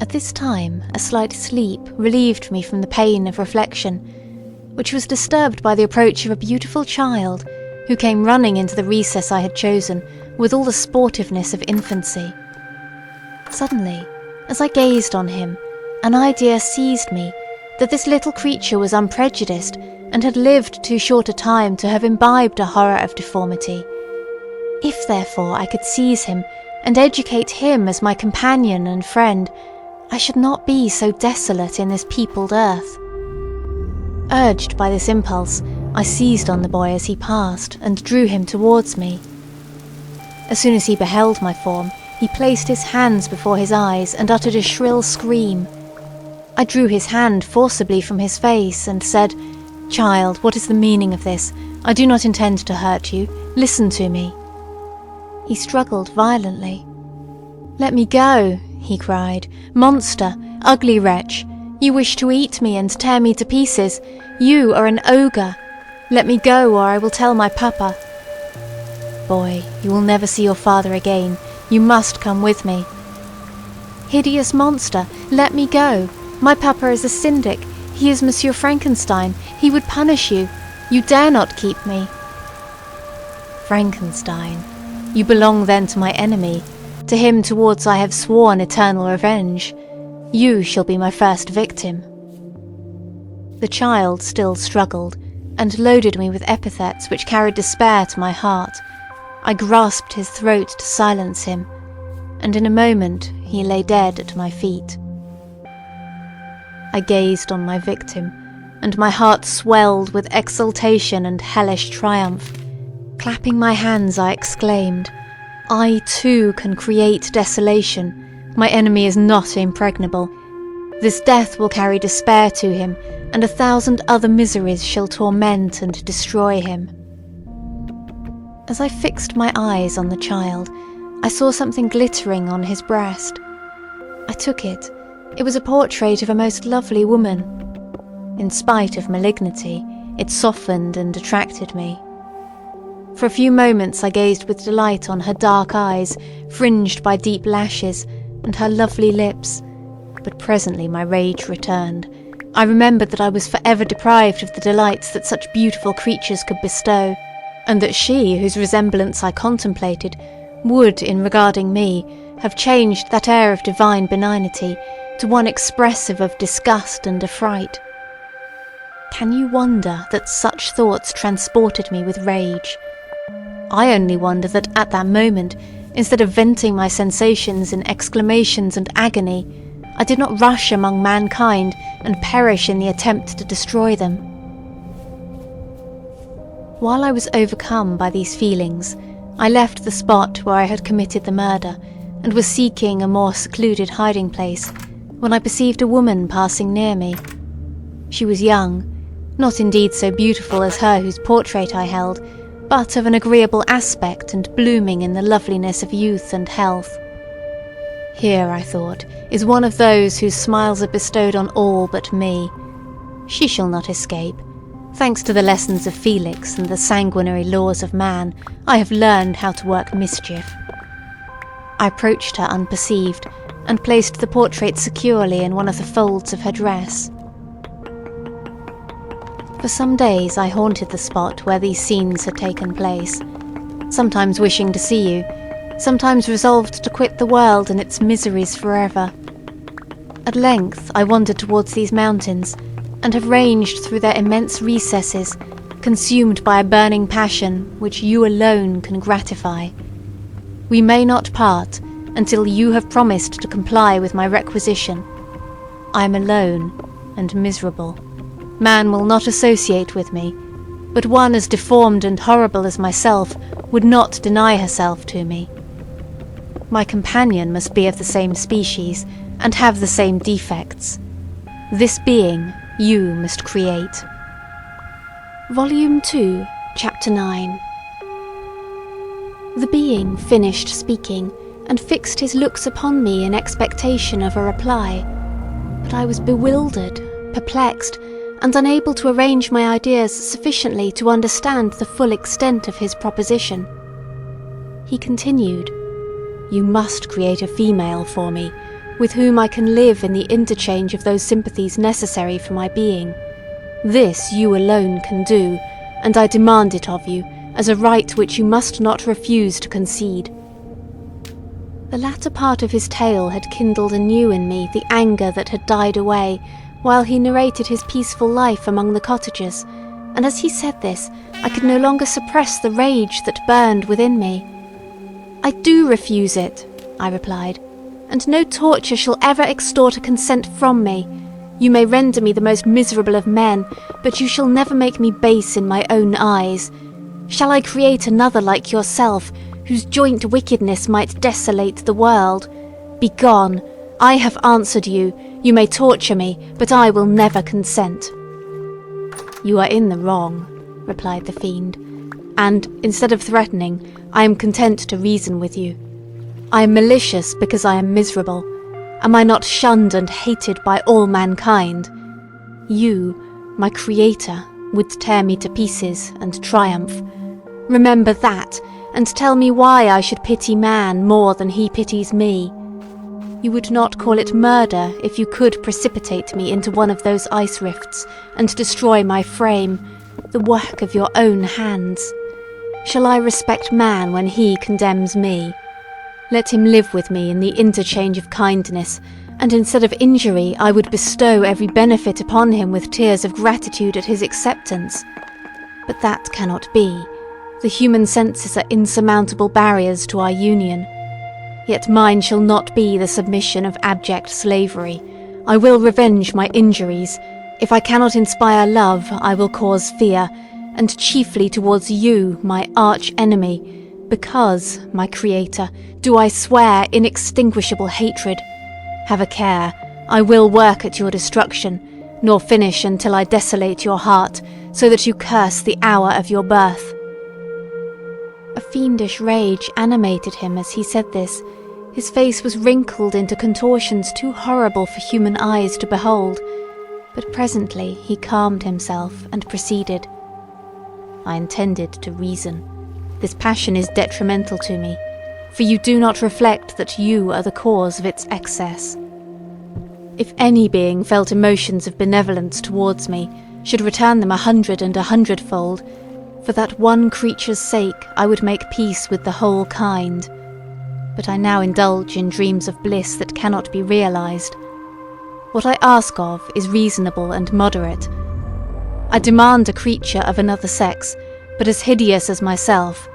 At this time, a slight sleep relieved me from the pain of reflection, which was disturbed by the approach of a beautiful child, who came running into the recess I had chosen with all the sportiveness of infancy. Suddenly, as I gazed on him, an idea seized me that this little creature was unprejudiced and had lived too short a time to have imbibed a horror of deformity. If, therefore, I could seize him and educate him as my companion and friend, I should not be so desolate in this peopled earth. Urged by this impulse, I seized on the boy as he passed and drew him towards me. As soon as he beheld my form, he placed his hands before his eyes and uttered a shrill scream. I drew his hand forcibly from his face and said, "Child, what is the meaning of this? I do not intend to hurt you. Listen to me." He struggled violently. "Let me go," he cried. "Monster, ugly wretch, you wish to eat me and tear me to pieces. You are an ogre. Let me go, or I will tell my papa." "Boy, you will never see your father again. You must come with me." "Hideous monster, let me go. My papa is a syndic. He is Monsieur Frankenstein. He would punish you. You dare not keep me." "Frankenstein, you belong then to my enemy. To him towards I have sworn eternal revenge. You shall be my first victim." The child still struggled, and loaded me with epithets which carried despair to my heart. I grasped his throat to silence him, and in a moment he lay dead at my feet. I gazed on my victim, and my heart swelled with exultation and hellish triumph. Clapping my hands, I exclaimed, "I too can create desolation. My enemy is not impregnable. This death will carry despair to him, and 1,000 other miseries shall torment and destroy him." As I fixed my eyes on the child, I saw something glittering on his breast. I took it. It was a portrait of a most lovely woman. In spite of malignity, it softened and attracted me. For a few moments I gazed with delight on her dark eyes, fringed by deep lashes, and her lovely lips, but presently my rage returned. I remembered that I was forever deprived of the delights that such beautiful creatures could bestow, and that she, whose resemblance I contemplated, would, in regarding me, have changed that air of divine benignity to one expressive of disgust and affright. Can you wonder that such thoughts transported me with rage? I only wonder that at that moment, instead of venting my sensations in exclamations and agony, I did not rush among mankind and perish in the attempt to destroy them. While I was overcome by these feelings, I left the spot where I had committed the murder and was seeking a more secluded hiding place when I perceived a woman passing near me. She was young, not indeed so beautiful as her whose portrait I held, but of an agreeable aspect and blooming in the loveliness of youth and health. Here, I thought, is one of those whose smiles are bestowed on all but me. She shall not escape. Thanks to the lessons of Felix and the sanguinary laws of man, I have learned how to work mischief. I approached her unperceived and placed the portrait securely in one of the folds of her dress. For some days I haunted the spot where these scenes had taken place, sometimes wishing to see you, sometimes resolved to quit the world and its miseries forever. At length I wandered towards these mountains, and have ranged through their immense recesses, consumed by a burning passion which you alone can gratify. We may not part until you have promised to comply with my requisition. I am alone and miserable. Man will not associate with me, but one as deformed and horrible as myself would not deny herself to me. My companion must be of the same species and have the same defects. This being you must create. Vol.2 Ch.9. The being finished speaking and fixed his looks upon me in expectation of a reply, but I was bewildered, perplexed, and unable to arrange my ideas sufficiently to understand the full extent of his proposition. He continued, "You must create a female for me, with whom I can live in the interchange of those sympathies necessary for my being. This you alone can do, and I demand it of you, as a right which you must not refuse to concede." The latter part of his tale had kindled anew in me the anger that had died away while he narrated his peaceful life among the cottagers, and as he said this, I could no longer suppress the rage that burned within me. "I do refuse it," I replied, "and no torture shall ever extort a consent from me. You may render me the most miserable of men, but you shall never make me base in my own eyes. Shall I create another like yourself, whose joint wickedness might desolate the world? Begone! I have answered you. You may torture me, but I will never consent." "You are in the wrong," replied the fiend, "and, instead of threatening, I am content to reason with you. I am malicious because I am miserable. Am I not shunned and hated by all mankind? You, my creator, would tear me to pieces and triumph. Remember that, and tell me why I should pity man more than he pities me. You would not call it murder if you could precipitate me into one of those ice rifts and destroy my frame, the work of your own hands. Shall I respect man when he condemns me? Let him live with me in the interchange of kindness, and instead of injury I would bestow every benefit upon him with tears of gratitude at his acceptance. But that cannot be. The human senses are insurmountable barriers to our union. Yet mine shall not be the submission of abject slavery. I will revenge my injuries. If I cannot inspire love, I will cause fear, and chiefly towards you, my arch-enemy, because, my creator, do I swear inextinguishable hatred. Have a care, I will work at your destruction, nor finish until I desolate your heart, so that you curse the hour of your birth." A fiendish rage animated him as he said this. His face was wrinkled into contortions too horrible for human eyes to behold, but presently he calmed himself and proceeded. "I intended to reason. This passion is detrimental to me, for you do not reflect that you are the cause of its excess. If any being felt emotions of benevolence towards me, should return them 100 and 100-fold, for that one creature's sake I would make peace with the whole kind. But I now indulge in dreams of bliss that cannot be realized. What I ask of is reasonable and moderate. I demand a creature of another sex, but as hideous as myself.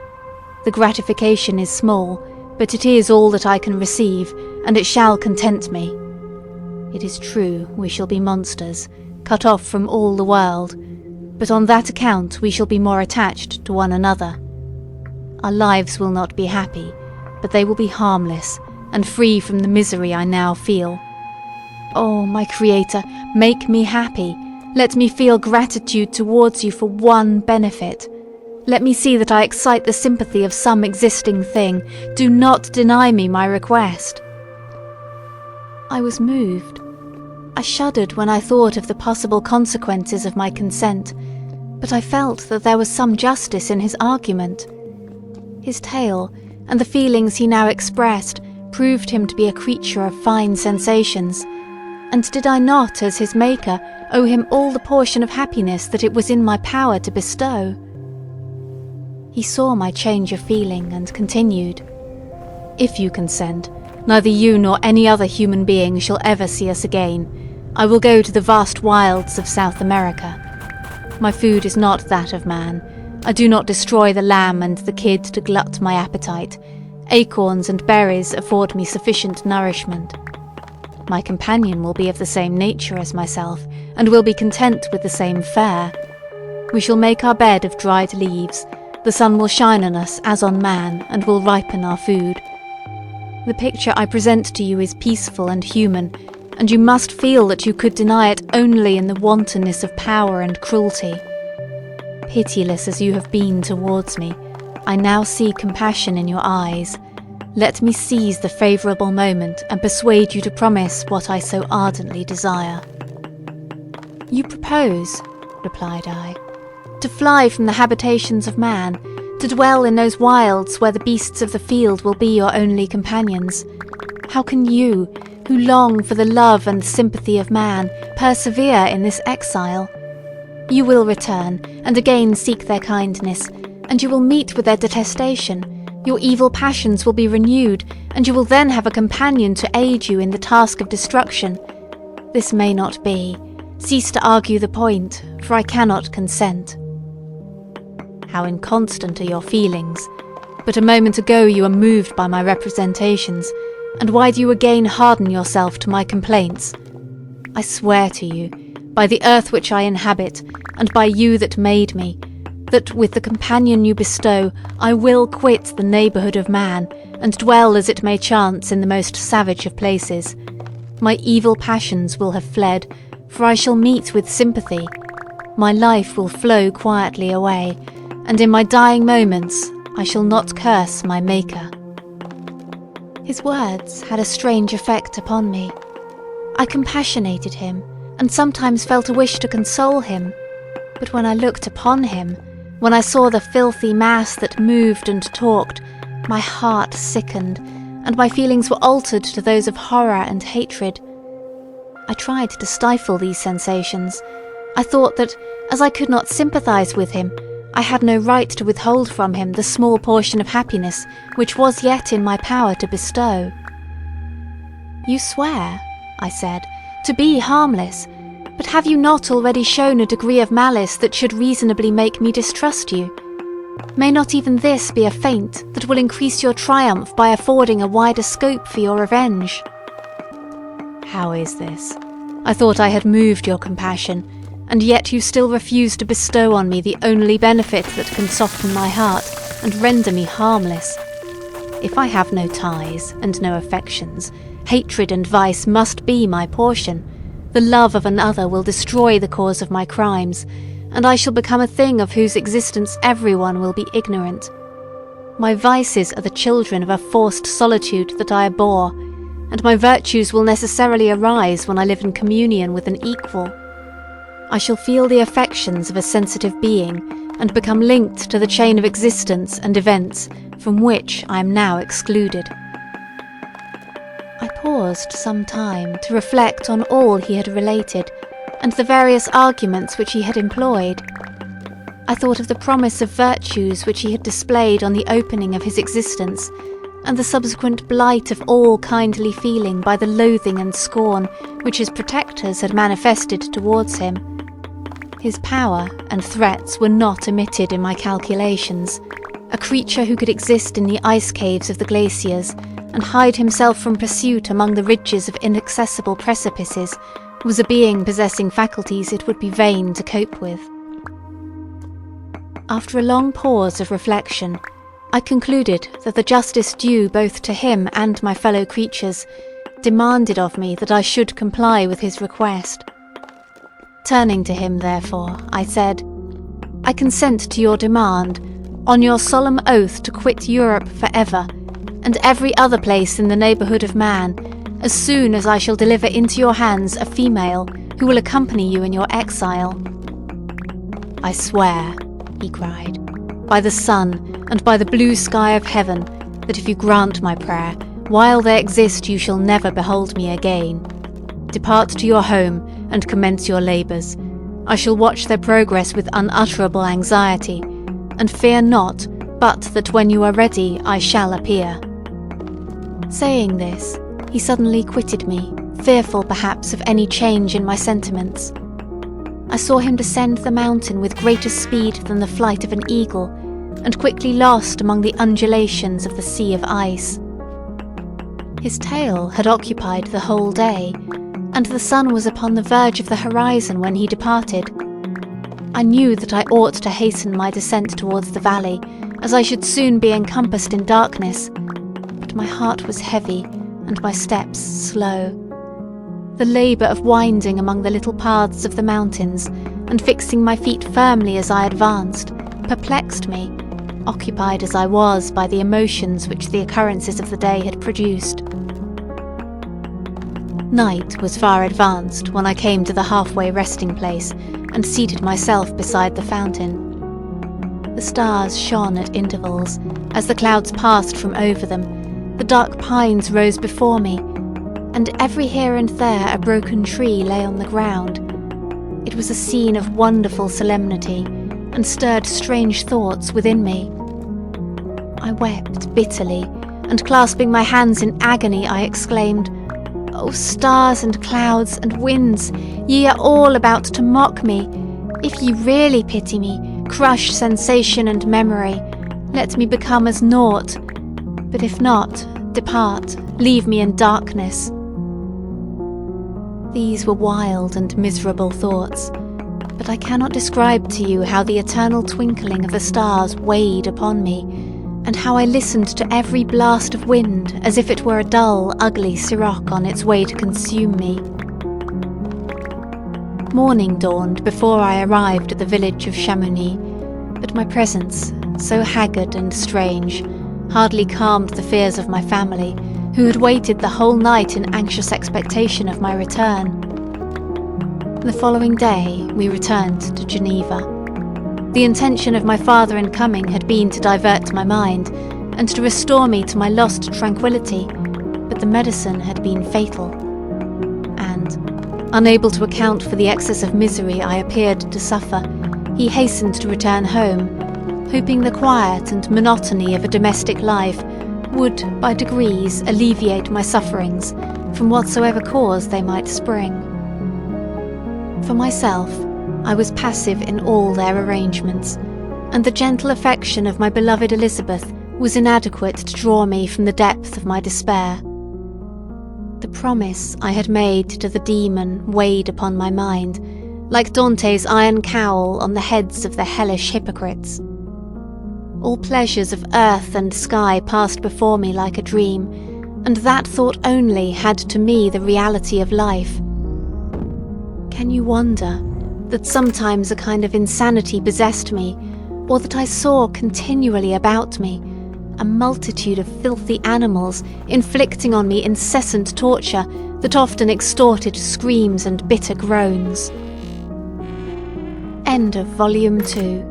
The gratification is small, but it is all that I can receive, and it shall content me. It is true we shall be monsters, cut off from all the world, but on that account we shall be more attached to one another. Our lives will not be happy, but they will be harmless and free from the misery I now feel. Oh, my Creator, make me happy. Let me feel gratitude towards you for one benefit. Let me see that I excite the sympathy of some existing thing. Do not deny me my request. I was moved. I shuddered when I thought of the possible consequences of my consent, but I felt that there was some justice in his argument. His tale, and the feelings he now expressed, proved him to be a creature of fine sensations, and did I not, as his maker, owe him all the portion of happiness that it was in my power to bestow? He saw my change of feeling and continued, "If you consent, neither you nor any other human being shall ever see us again. I will go to the vast wilds of South America. My food is not that of man. I do not destroy the lamb and the kid to glut my appetite. Acorns and berries afford me sufficient nourishment. My companion will be of the same nature as myself, and will be content with the same fare. We shall make our bed of dried leaves. The sun will shine on us as on man, and will ripen our food. The picture I present to you is peaceful and human, and you must feel that you could deny it only in the wantonness of power and cruelty. Pitiless as you have been towards me, I now see compassion in your eyes. Let me seize the favourable moment and persuade you to promise what I so ardently desire." "You propose," replied I, "to fly from the habitations of man, to dwell in those wilds where the beasts of the field will be your only companions. How can you, who long for the love and sympathy of man, persevere in this exile? You will return, and again seek their kindness, and you will meet with their detestation. Your evil passions will be renewed, and you will then have a companion to aid you in the task of destruction. This may not be. Cease to argue the point, for I cannot consent." "How inconstant are your feelings! But a moment ago you were moved by my representations, and why do you again harden yourself to my complaints? I swear to you, by the earth which I inhabit, and by you that made me, that with the companion you bestow, I will quit the neighbourhood of man, and dwell as it may chance in the most savage of places. My evil passions will have fled, for I shall meet with sympathy. My life will flow quietly away, and in my dying moments I shall not curse my Maker." His words had a strange effect upon me. I compassionated him, and sometimes felt a wish to console him, but when I looked upon him, when I saw the filthy mass that moved and talked, my heart sickened, and my feelings were altered to those of horror and hatred. I tried to stifle these sensations. I thought that, as I could not sympathize with him, I had no right to withhold from him the small portion of happiness which was yet in my power to bestow. "You swear," I said, "to be harmless, but have you not already shown a degree of malice that should reasonably make me distrust you? May not even this be a feint that will increase your triumph by affording a wider scope for your revenge?" "How is this? I thought I had moved your compassion, and yet you still refuse to bestow on me the only benefit that can soften my heart and render me harmless. If I have no ties and no affections, hatred and vice must be my portion. The love of another will destroy the cause of my crimes, and I shall become a thing of whose existence everyone will be ignorant. My vices are the children of a forced solitude that I abhor, and my virtues will necessarily arise when I live in communion with an equal. I shall feel the affections of a sensitive being, and become linked to the chain of existence and events from which I am now excluded." I paused some time to reflect on all he had related, and the various arguments which he had employed. I thought of the promise of virtues which he had displayed on the opening of his existence, and the subsequent blight of all kindly feeling by the loathing and scorn which his protectors had manifested towards him. His power and threats were not omitted in my calculations. A creature who could exist in the ice caves of the glaciers, and hide himself from pursuit among the ridges of inaccessible precipices was a being possessing faculties it would be vain to cope with. After a long pause of reflection, I concluded that the justice due both to him and my fellow creatures demanded of me that I should comply with his request. Turning to him, therefore, I said, "I consent to your demand, on your solemn oath to quit Europe forever, and every other place in the neighbourhood of man, as soon as I shall deliver into your hands a female who will accompany you in your exile." "I swear," he cried, "by the sun and by the blue sky of heaven, that if you grant my prayer, while they exist you shall never behold me again. Depart to your home and commence your labours. I shall watch their progress with unutterable anxiety, and fear not but that when you are ready I shall appear." Saying this, he suddenly quitted me, fearful perhaps of any change in my sentiments. I saw him descend the mountain with greater speed than the flight of an eagle, and quickly lost among the undulations of the sea of ice. His tail had occupied the whole day, and the sun was upon the verge of the horizon when he departed. I knew that I ought to hasten my descent towards the valley, as I should soon be encompassed in darkness, but my heart was heavy and my steps slow. The labour of winding among the little paths of the mountains and fixing my feet firmly as I advanced perplexed me, occupied as I was by the emotions which the occurrences of the day had produced. Night was far advanced when I came to the halfway resting place and seated myself beside the fountain. The stars shone at intervals. As the clouds passed from over them, the dark pines rose before me, and every here and there a broken tree lay on the ground. It was a scene of wonderful solemnity, and stirred strange thoughts within me. I wept bitterly, and clasping my hands in agony, I exclaimed, "O stars and clouds and winds, ye are all about to mock me. If ye really pity me, crush sensation and memory, let me become as naught. But if not, depart, leave me in darkness." These were wild and miserable thoughts, but I cannot describe to you how the eternal twinkling of the stars weighed upon me, and how I listened to every blast of wind as if it were a dull, ugly siroc on its way to consume me. Morning dawned before I arrived at the village of Chamonix, but my presence, so haggard and strange, hardly calmed the fears of my family, who had waited the whole night in anxious expectation of my return. The following day we returned to Geneva. The intention of my father in coming had been to divert my mind, and to restore me to my lost tranquillity, but the medicine had been fatal, and, unable to account for the excess of misery I appeared to suffer, he hastened to return home, hoping the quiet and monotony of a domestic life would, by degrees, alleviate my sufferings, from whatsoever cause they might spring. For myself, I was passive in all their arrangements, and the gentle affection of my beloved Elizabeth was inadequate to draw me from the depth of my despair. The promise I had made to the demon weighed upon my mind, like Dante's iron cowl on the heads of the hellish hypocrites. All pleasures of earth and sky passed before me like a dream, and that thought only had to me the reality of life. Can you wonder that sometimes a kind of insanity possessed me, or that I saw continually about me a multitude of filthy animals inflicting on me incessant torture that often extorted screams and bitter groans? End of Volume 2.